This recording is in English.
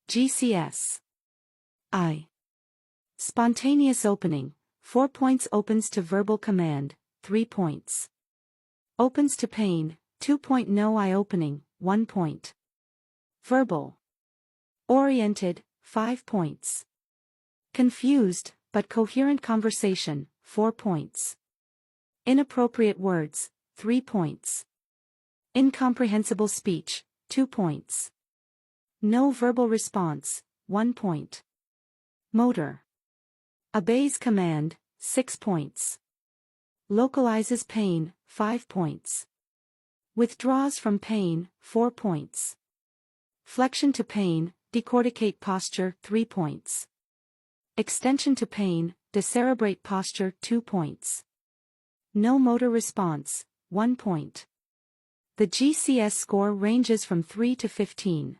GCS. I. Spontaneous opening, 4 points. Opens to verbal command, 3 points. Opens to pain, 2. No eye opening, 1 point. Verbal. Oriented, 5 points. Confused, but coherent conversation, 4 points. Inappropriate words, 3 points. Incomprehensible speech, 2 points. No verbal response, 1 point. Motor. Obeys command, 6 points. Localizes pain, 5 points. Withdraws from pain, 4 points. Flexion to pain, decorticate posture, 3 points. Extension to pain, decerebrate posture, 2 points. No motor response, 1 point. The GCS score ranges from 3 to 15.